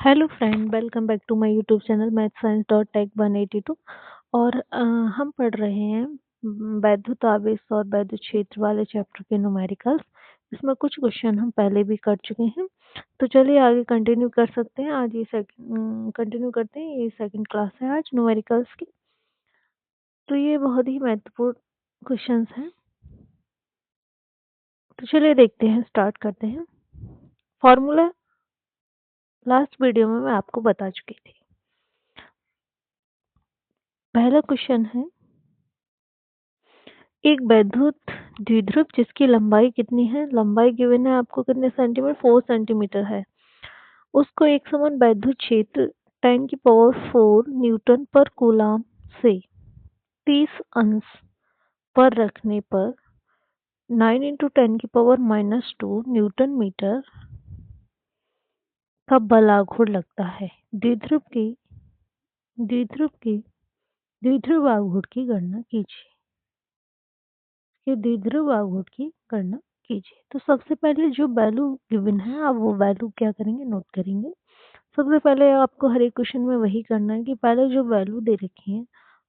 Hello friend, welcome back to my YouTube channel math science dot tech 182। और हम पढ़ रहे हैं वैद्युत आवेश और वैद्युत क्षेत्र वाले चैप्टर के न्यूमेरिकल्स। इसमें कुछ क्वेश्चन हम पहले भी कर चुके हैं, तो चलिए आगे कंटिन्यू कर सकते हैं। आज ये कंटिन्यू करते हैं। ये सेकंड क्लास है आज न्यूमेरिकल्स की। तो ये बहुत ही महत्वपूर्ण क्वेश्चंस हैं, तो चलिए देखते हैं, स्टार्ट करते हैं। फॉर्मूला लास्ट वीडियो में मैं आपको बता चुकी थी। पहला क्वेश्चन है, एक वैद्युत द्विध्रुव जिसकी लंबाई कितनी है, लंबाई गिवन है आपको कितने सेंटीमीटर, 4 सेंटीमीटर है। उसको एक समान वैद्युत क्षेत्र 10⁴ न्यूटन पर कूलाम से 30 अंश पर रखने पर 9 × 10⁻⁻2 न्यूटन मीटर का बल आघूर्ण लगता है। द्विध्रुव की द्विध्रुव आघूर्ण की गणना कीजिए। ये द्विध्रुव आघूर्ण की गणना कीजिए। तो सबसे पहले जो वैल्यू गिवन है आप वो वैल्यू क्या करेंगे, नोट करेंगे। सबसे पहले आपको हर एक क्वेश्चन में वही करना है कि पहले जो वैल्यू दे रखी है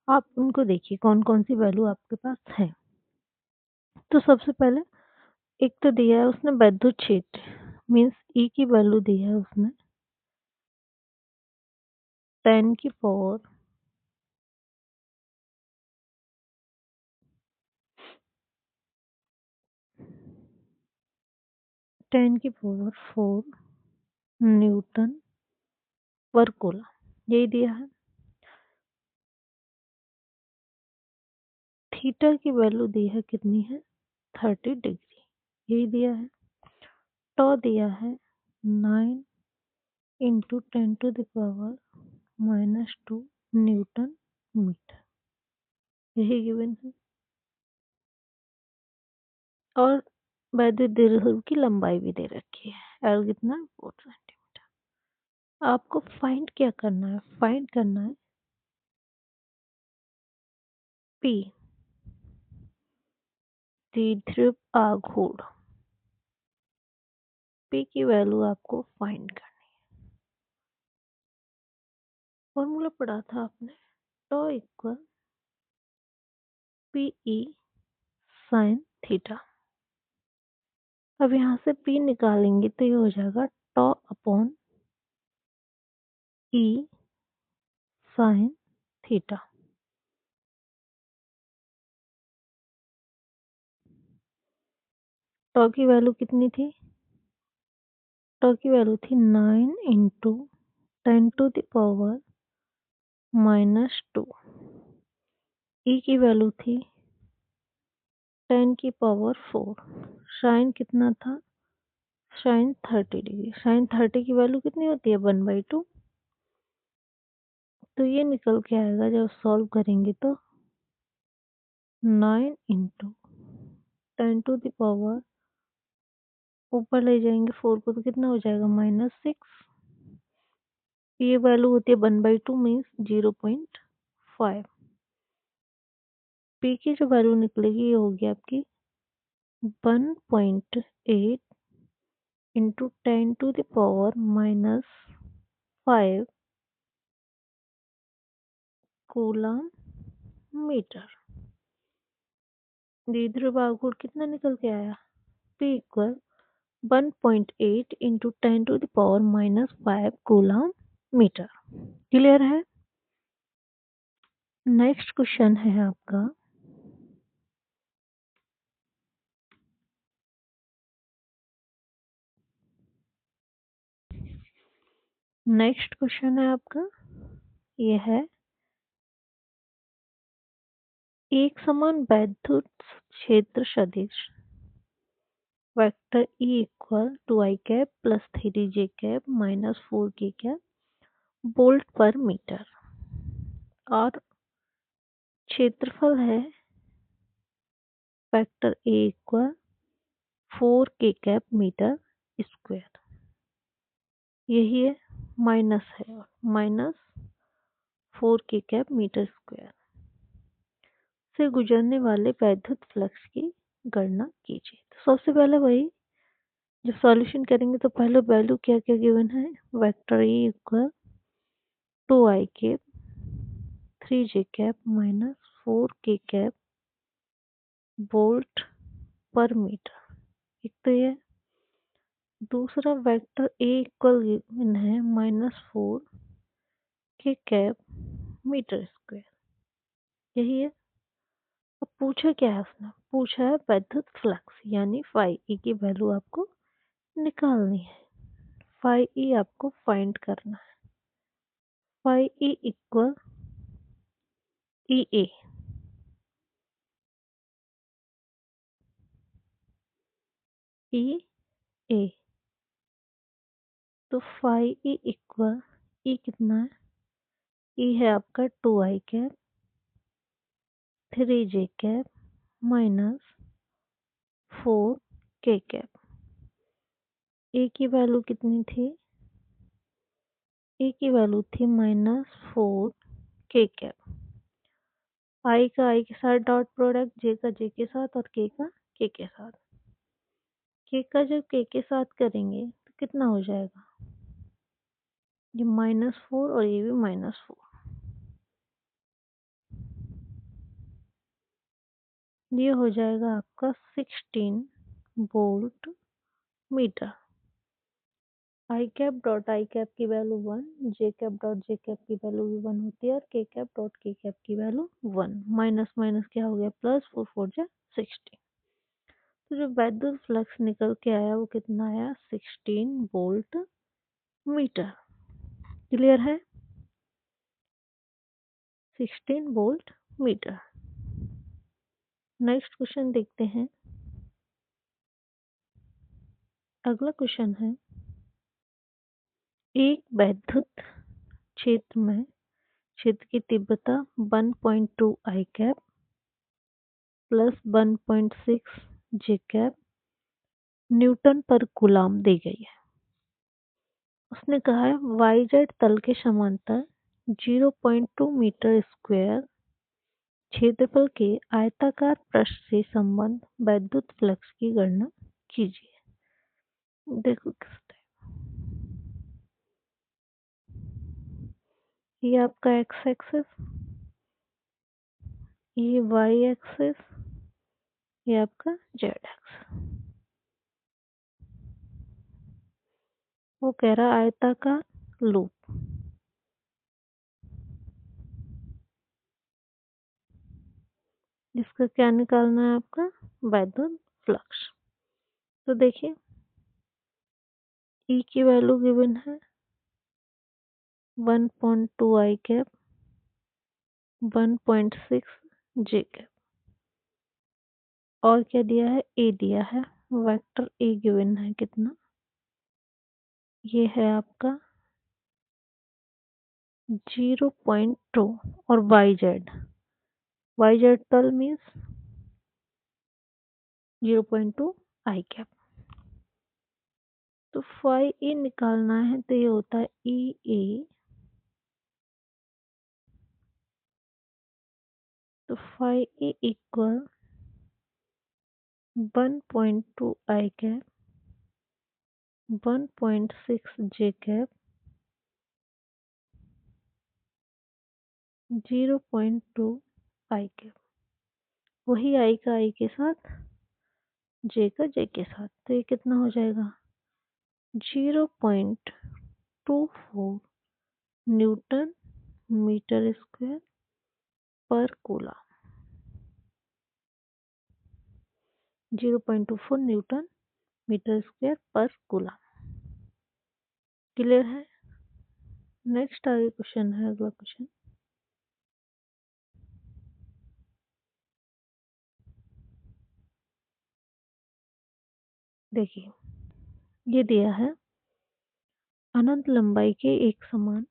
आप उनको देखिए कौन कौन सी वैल्यू आपके पास है। तो सबसे पहले एक तो दिया है उसने वैद्युत क्षेत्र मीन्स ई की वैल्यू दी है उसने 10⁻⁴ 10⁻⁴ न्यूटन पर कूलम यही दिया है। थीटा की वैल्यू दी है कितनी है, 30 डिग्री यही दिया है। टॉ दिया है 9 × 10⁻⁻2 न्यूटन मीटर यही गिवन है। और वैद्युत द्विध्रुव की लंबाई भी दे रखी है, एल कितना 4 सेंटीमीटर। आपको फाइंड क्या करना है, फाइंड करना है पी द्विध्रुव आघूर्ण। पी की वैल्यू आपको फाइंड करनी है। फॉर्मूला पढ़ा था आपने, tau equal P E sine theta. अब यहाँ से P निकालेंगे तो ये हो जाएगा tau upon E sine theta. Tau की वैल्यू कितनी थी, टॉ की वैल्यू थी 9 × 10⁻⁻2। ई की वैल्यू थी 10⁻⁴। साइन कितना था, साइन 30 डिग्री। साइन 30 की वैल्यू कितनी होती है, 1/2। तो ये निकल के आएगा जब सॉल्व करेंगे तो 9 × 10⁻, ऊपर ले जाएंगे 4 को तो कितना हो जाएगा, -6। ये वैल्यू होती है 1/2 मीन्स 0.5। पी की जो वैल्यू निकलेगी ये होगी आपकी 1.8 × 10⁻⁻5 कूलम मीटर। द्विध्रुव आघूर्ण कितना निकल के आया, P equal 1.8 × 10⁻⁻5 coulomb metre. Clear है। नेक्स्ट क्वेश्चन है आपका, नेक्स्ट क्वेश्चन है आपका ये है, एक समान वैद्युत क्षेत्र सदिश vector E equal 2i cap plus 3j cap minus 4k cap volt पर मीटर और क्षेत्रफल है vector A equal 4k cap metre square. यही है, माइनस है, minus 4k cap metre square से गुजरने वाले वैद्युत फ्लक्स की गणना कीजिए। तो सबसे पहले वही जब सॉल्यूशन करेंगे तो पहले वैल्यू क्या क्या गिवन है, vector E equal 2i cap 3j cap minus 4k cap volt पर मीटर, एक तो ये। दूसरा वेक्टर ए इक्वल गिवन है -4 के कैप मीटर स्क्वायर, यही है। अब पूछा क्या है उसने, पूछा है वैद्युत फ्लक्स यानी फाई ई की वैल्यू आपको निकालनी है। फाई ई आपको फाइंड करना है। फाई ई इक्वल ई ए, ई ए, तो फाई ई इक्वल ई कितना है, ई है आपका 2i cap 3j cap minus 4k cap. A की वैल्यू कितनी थी, ए की वैल्यू थी -4k कैप। आई का आई के साथ डॉट प्रोडक्ट, जे का जे के साथ और के के साथ। के का जब के साथ करेंगे तो कितना हो जाएगा, ये -4 और ये भी -4, ये हो जाएगा आपका 16 volt meter. I cap dot I cap की वैल्यू 1, जे कैप डॉट जे कैप की वैल्यू भी 1 होती है और के कैप डॉट के कैप की वैल्यू 1, माइनस माइनस क्या हो गया प्लस, 4 4 जा 16। तो जो वैद्युत फ्लक्स निकल के आया वो कितना आया, 16 वोल्ट मीटर। क्लियर है, 16 वोल्ट मीटर। नेक्स्ट क्वेश्चन देखते हैं। अगला क्वेश्चन है, एक वैद्युत क्षेत्र में क्षेत्र की तीव्रता 1.2 आई कैप प्लस 1.6 जे कैप न्यूटन पर कूलाम दी गई है। उसने कहा है वाई जेड तल के समांतर 0.2 मीटर स्क्वायर क्षेत्रफल के आयताकार पृष्ठ से संबंध वैद्युत फ्लक्स की गणना कीजिए। देखो किस टाइप, ये आपका एक्स एक्सिस, ये वाई एक्सिस, ये आपका जेड एक्सिस। वो कह रहा आयताकार लूप, इसका क्या निकालना है आपका, वैद्युत फ्लक्स। तो देखिए ई की वैल्यू गिवन है 1.2 आई कैप 1.6 जे कैप, और क्या दिया है, ए दिया है। वेक्टर ए गिवन है कितना, ये है आपका 0.2 और वाई जेड तल मीन्स 0.2 आई कैप। तो फाई ए निकालना है तो ये होता है ई ए, तो फाई ए इक्वल 1.2 आई कैप 1.6 जे कैप 0.2 आई कैप, वही आई का आई के साथ जे का जे के साथ, तो ये कितना हो जाएगा 0.24 न्यूटन मीटर स्क्वायर पर कूलम। 0.24 न्यूटन मीटर स्क्वायर पर कूलम। क्लियर है। नेक्स्ट आगे क्वेश्चन है, अगला क्वेश्चन देखिए, ये दिया है अनंत लंबाई के एक समान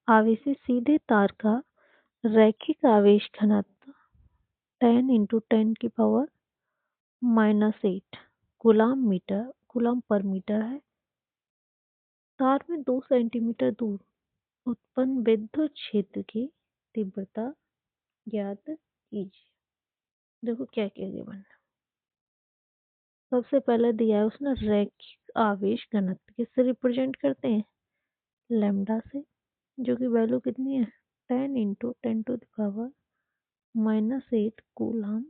आवेशी सीधे तार का रैखिक आवेश घनत्व 10 इंटू 10 की पावर -8 कूलाम पर मीटर है। तार में 2 सेंटीमीटर दूर उत्पन्न विद्युत क्षेत्र की तीव्रता ज्ञात कीजिए। देखो क्या क्या गिवन है, सबसे पहले दिया है उसने रैखिक आवेश घनत्व, किससे रिप्रेजेंट करते हैं? लैम्डा से, जो कि वैल्यू कितनी है? 10 इंटू 10⁻⁻8 कूलाम,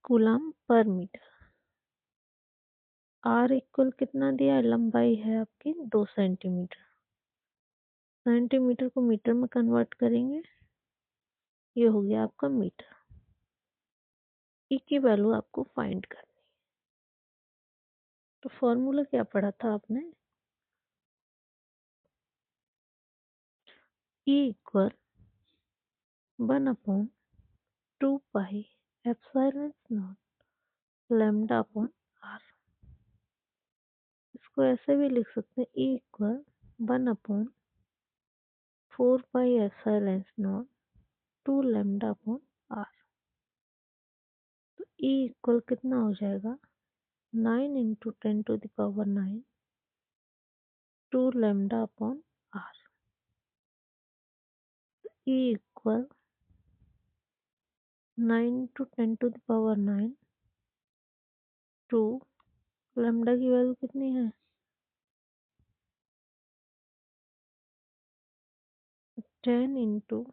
कूलाम पर मीटर। आर इक्वल कितना दिया है? लंबाई है आपकी 2 सेंटीमीटर। सेंटीमीटर को मीटर में कन्वर्ट करेंगे, ये हो गया आपका मीटर। ई की वैल्यू आपको फाइंड करनी। तो फॉर्मूला क्या पढ़ा था आपने? E equal 1/2 pi lambda upon R. इसको ऐसे भी लिख सकते हैं, E equal 1/4 pi 2 lambda upon R. तो ई इक्वल कितना हो जाएगा? 9 into 10⁻9 2 lambda upon R. E equal 9 into 10⁻9 2 lambda की वैल्यू कितनी है? 10 इंटू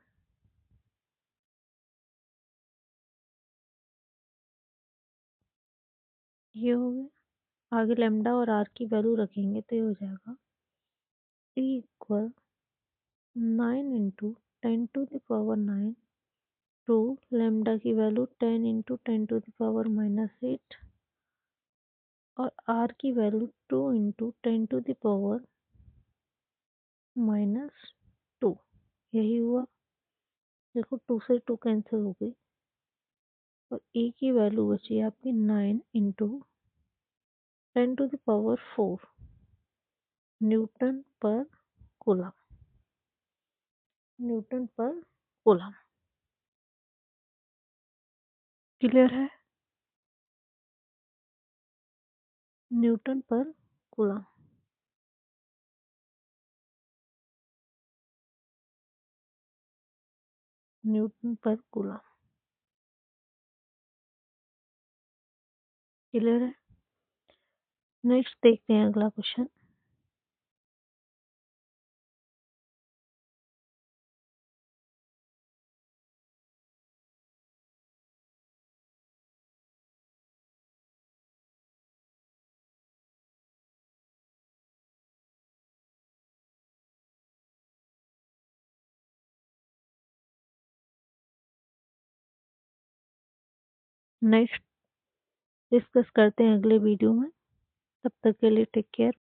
ये हो गया। आगे लैम्डा और आर की वैल्यू रखेंगे तो ये हो जाएगा ई इक्वल 9 इंटू 10⁻9 2 लैम्डा की वैल्यू 10 इंटू 10⁻−8 और आर की वैल्यू 2 इंटू 10⁻²। यही हुआ। देखो 2 से 2 कैंसिल हो गई और ए की वैल्यू बची आपकी 9 इंटू 10⁻4 न्यूटन पर कूलम। न्यूटन पर कूलम। क्लियर है? न्यूटन पर कूलम। न्यूटन पर कूलम। क्लियर है? नेक्स्ट देखते हैं अगला क्वेश्चन। नेक्स्ट डिस्कस करते हैं अगले वीडियो में। तब तक के लिए टेक केयर।